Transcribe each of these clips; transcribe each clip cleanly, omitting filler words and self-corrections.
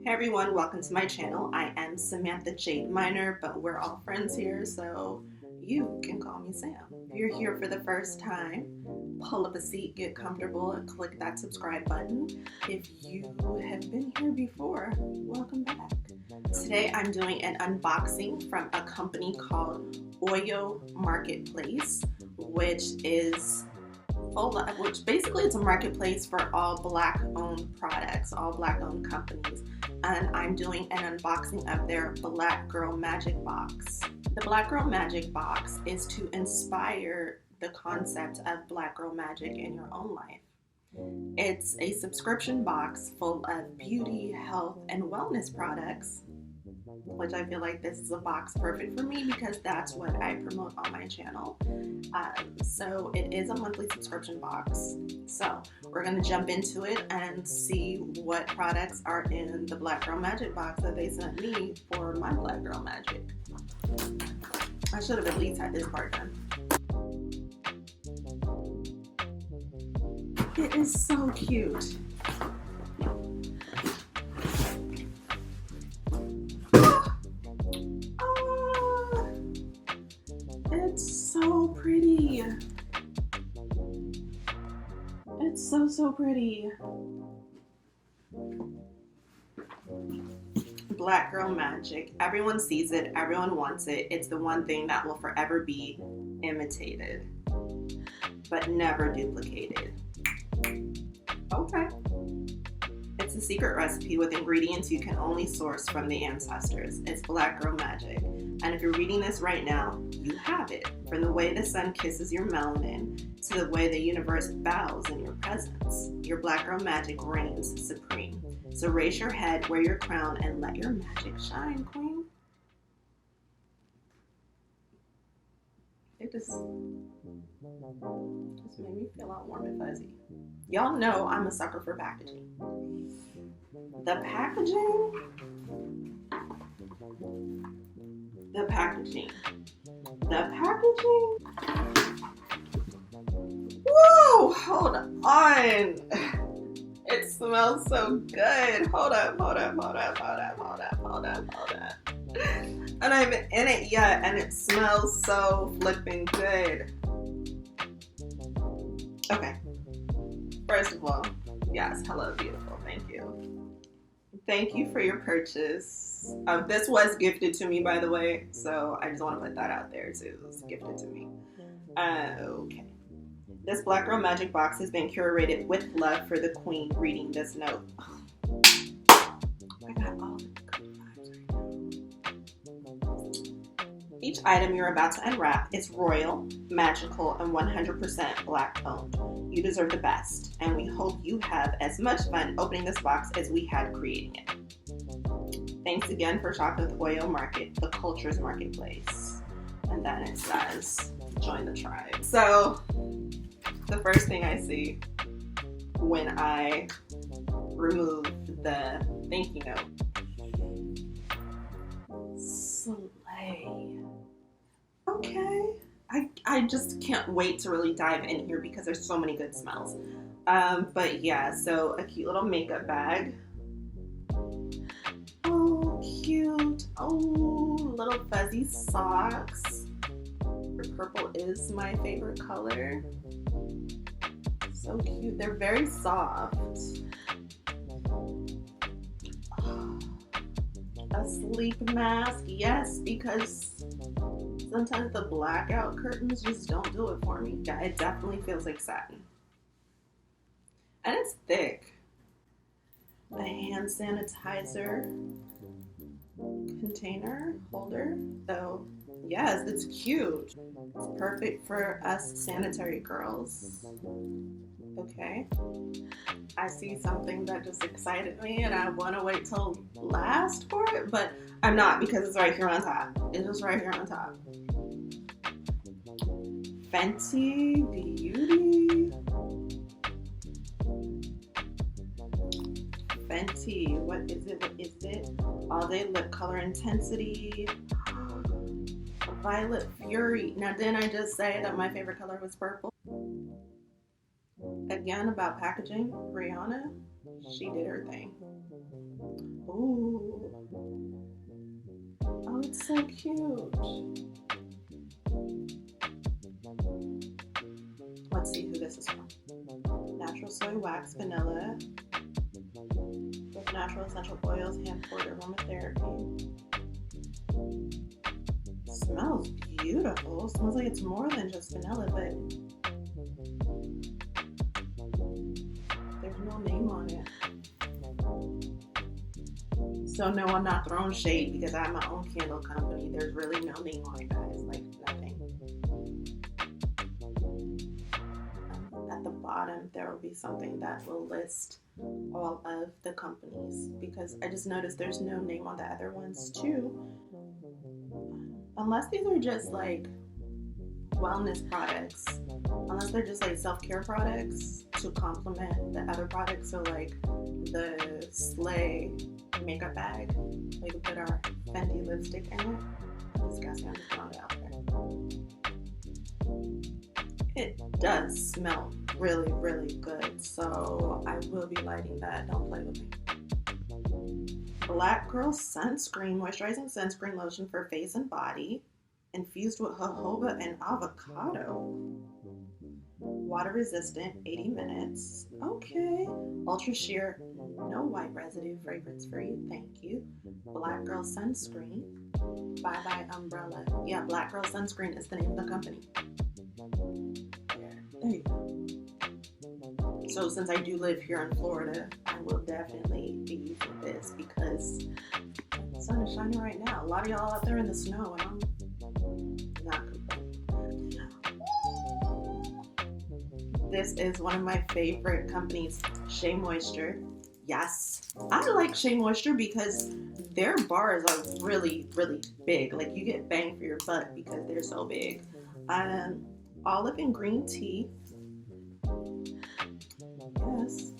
Hey everyone, welcome to my channel. I am Samantha Jade Minor, but we're all friends here, so you can call me Sam. If you're here for the first time, pull up a seat, get comfortable, and click that subscribe button. If you have been here before, welcome back. Today I'm doing an unboxing from a company called Oyo Marketplace, which basically it's a marketplace for all Black-owned products, all Black-owned companies. And I'm doing an unboxing of their Black Girl Magic Box. The Black Girl Magic Box is to inspire the concept of Black Girl Magic in your own life. It's a subscription box full of beauty, health, and wellness products, which I feel like this is a box perfect for me because that's what I promote on my channel. So it is a monthly subscription box. So we're going to jump into it and see what products are in the Black Girl Magic box that they sent me for my Black Girl Magic. I should have at least had this part done. It is so cute. It's so pretty. It's so pretty. Black Girl Magic. Everyone sees it. Everyone wants it. It's the one thing that will forever be imitated, but never duplicated. Okay. It's a secret recipe with ingredients you can only source from the ancestors. It's Black Girl Magic. And if you're reading this right now, you have it. From the way the sun kisses your melanin to the way the universe bows in your presence, your Black Girl Magic reigns supreme. So raise your head, wear your crown, and let your magic shine, queen. It just made me feel all warm and fuzzy. Y'all know I'm a sucker for packaging. The packaging. Whoa, hold on. It smells so good. Hold up. And I haven't in it yet, and it smells so flipping good. Okay. First of all, yes, hello, beautiful. Thank you. Thank you for your purchase. This was gifted to me, by the way, so I just want to put that out there too. It was gifted to me. Okay. This Black Girl Magic box has been curated with love for the queen reading this note. I got all the good vibes right now. Each item you're about to unwrap is royal, magical, and 100% Black owned. You deserve the best, and we hope you have as much fun opening this box as we had creating it. Thanks again for shopping with Oyo Market, the culture's marketplace. And then it says, join the tribe. So, the first thing I see when I remove the thank you note. Slay. Okay. I just can't wait to really dive in here because there's so many good smells. But yeah, so a cute little makeup bag. Oh, cute. Oh, little fuzzy socks. Purple is my favorite color. So cute. They're very soft. A sleep mask. Yes, because sometimes the blackout curtains just don't do it for me. It definitely feels like satin. And it's thick. A hand sanitizer container holder. So yes, it's cute. It's perfect for us sanitary girls. Okay. I see something that just excited me and I want to wait till last for it, but I'm not because it's right here on top. It's just right here on top. Fenty Beauty. Fenty, what is it? All Day Lip Color Intensity. Violet Fury. Now, didn't I just say that my favorite color was purple? Again, about packaging, Rihanna, she did her thing. Ooh. It's so cute. Let's see who this is from. Natural soy wax vanilla with natural essential oils, hand poured aromatherapy. Smells beautiful. Smells like it's more than just vanilla, but there's no name on it. So no, I'm not throwing shade because I have my own candle company. There's really no name on it, guys. Like nothing. At the bottom, there will be something that will list all of the companies because I just noticed there's no name on the other ones too. Unless these are just like wellness products. Unless they're just like self-care products to complement the other products. So like the Slay makeup bag. We can put our Fenty lipstick in it. Disgusting, I'm just throwing it out there. It does smell really, really good. So I will be lighting that. Don't play with me. Black Girl Sunscreen, moisturizing sunscreen lotion for face and body. Infused with jojoba and avocado. Water resistant, 80 minutes. Okay. Ultra sheer, no white residue, fragrance free. Thank you. Black Girl Sunscreen. Bye Bye Umbrella. Yeah, Black Girl Sunscreen is the name of the company. There you go. So since I do live here in Florida, I will definitely be using this because the sun is shining right now. A lot of y'all out there in the snow, and I'm not complaining. This is one of my favorite companies, Shea Moisture. Yes, I like Shea Moisture because their bars are really, really big. Like you get bang for your buck because they're so big. Olive and green tea. Yes.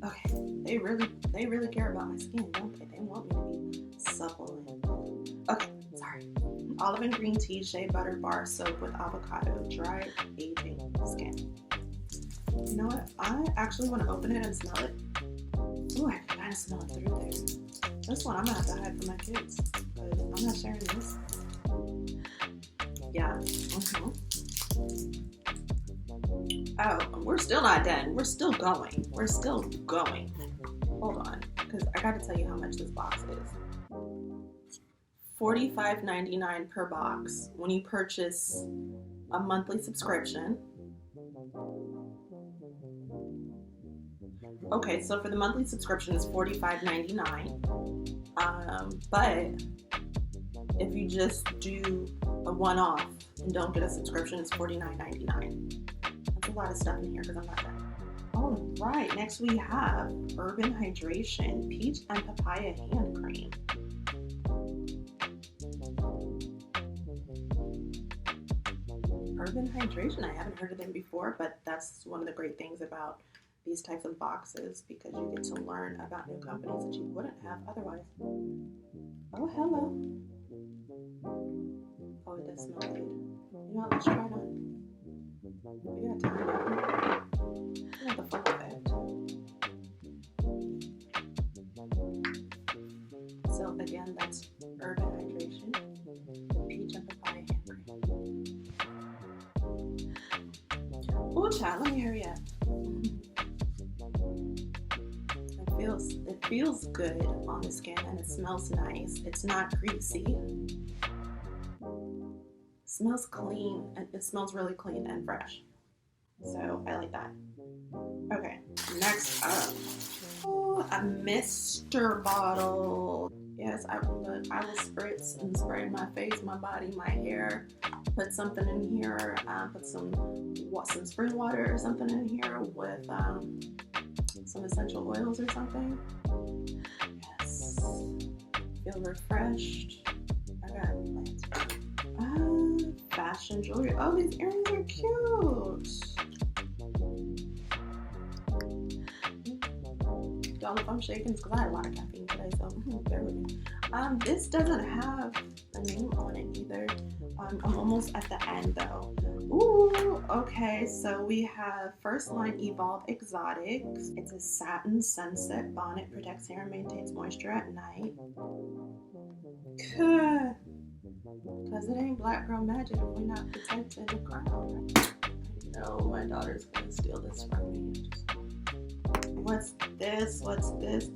Okay. They really care about my skin, don't they? They want me to be supple. Okay, sorry. Olive and green tea, shea butter bar soap with avocado, dry aging skin. You know what? I actually want to open it and smell it. Ooh, I can kind of smell it through there. This one I'm gonna have to hide from my kids because I'm not sharing this. Yeah. Oh, we're still not done. We're still going. Hold on, because I got to tell you how much this box is. $45.99 per box when you purchase a monthly subscription. Okay, so for the monthly subscription it's $45.99. But if you just do a one-off and don't get a subscription, it's $49.99. That's a lot of stuff in here because I'm not done. All right, next we have Urban Hydration Peach and Papaya Hand Cream. Urban Hydration, I haven't heard of them before, but that's one of the great things about these types of boxes because you get to learn about new companies that you wouldn't have otherwise. Oh, hello. Oh, it does smell good. You know what, let's try it on. We got time. Not the full effect. So again, that's Urban Hydration, the Peach and Papaya Hand Cream. Oh, child, let me hurry up. It feels good on the skin and it smells nice. It's not greasy. It smells clean and it smells really clean and fresh. So I like that. Okay, next up. Oh, a mister bottle. Yes, I will spritz and spray my face, my body, my hair. Put something in here. Put some spring water or something in here with some essential oils or something. Yes. Feel refreshed. I got plans. Fashion jewelry. Oh, these earrings are cute. Y'all, if I'm shaking, it's because I had a lot of caffeine today, so bear with me. This doesn't have a name on it either. I'm almost at the end though. Ooh, okay, so we have First Line Evolve Exotics. It's a satin sunset bonnet, protects hair and maintains moisture at night. Because it ain't black girl magic if we're not protecting the crown. No, my daughter's gonna steal this from me. What's this? What's this?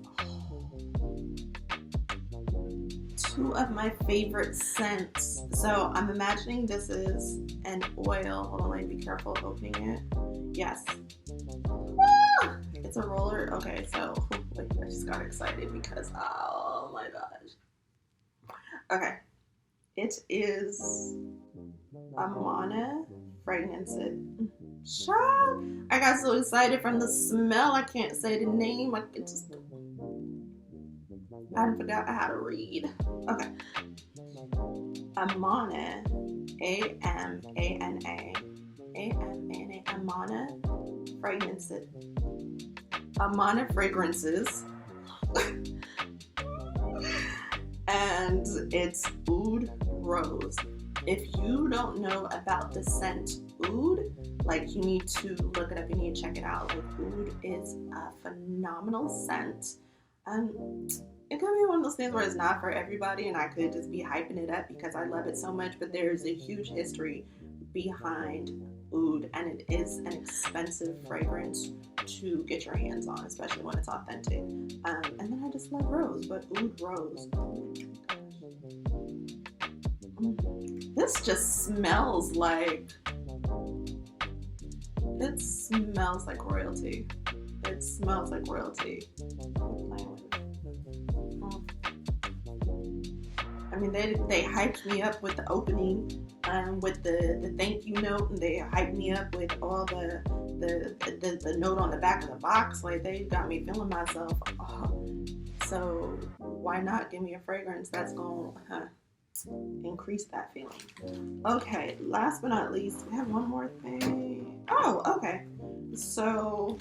Two of my favorite scents. So I'm imagining this is an oil. Hold on, let me be careful opening it. Yes. Ah! It's a roller. Okay, so wait, I just got excited because, oh my gosh. Okay. It is Amana fragrance. Child, I got so excited from the smell. I can't say the name. I forgot how to read. Okay. Amana, A-M-A-N-A, A-M-A-N-A, Amana fragrances. Amana fragrances. And it's Oud Rose. If you don't know about the scent Oud, like, you need to look it up, you need to check it out. Like, Oud is a phenomenal scent. It could be one of those things where it's not for everybody, and I could just be hyping it up because I love it so much, but there's a huge history behind Oud, and it is an expensive fragrance to get your hands on, especially when it's authentic. And then I just love Rose, but Oud Rose. This just smells like, it smells like royalty. It smells like royalty. I mean, they hyped me up with the opening, with the thank you note, and they hyped me up with all the note on the back of the box. Like, they got me feeling myself. Oh. So why not give me a fragrance that's gonna increase that feeling? Okay, last but not least, we have one more thing. Oh, okay. So,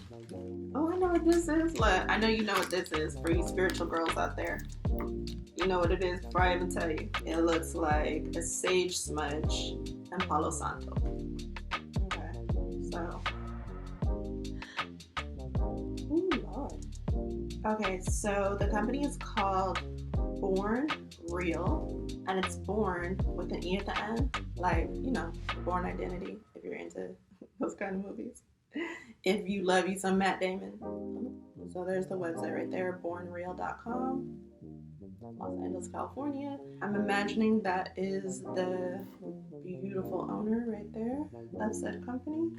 I know what this is. Look, I know you know what this is for you spiritual girls out there. You know what it is before I even tell you. It looks like a sage smudge and Palo Santo. Okay, so. Ooh, Lord. Okay, so the company is called Born Real, and it's born with an E at the end. Like, you know, Born Identity, if you're into those kind of movies. If you love you some Matt Damon. So there's the website right there, bornreal.com. Los Angeles, California. I'm imagining that is the beautiful owner right there of said company.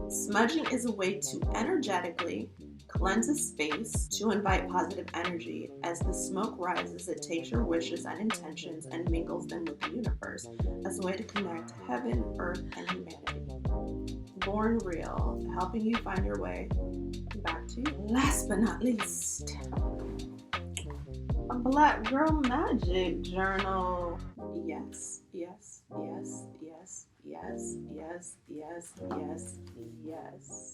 Smudging is a way to energetically cleanse a space to invite positive energy. As the smoke rises, it takes your wishes and intentions and mingles them with the universe as a way to connect heaven, earth, and humanity. Born Real, helping you find your way back to you. Last but not least, a Black Girl Magic journal. Yes, yes, yes, yes, yes, yes, yes, yes, yes.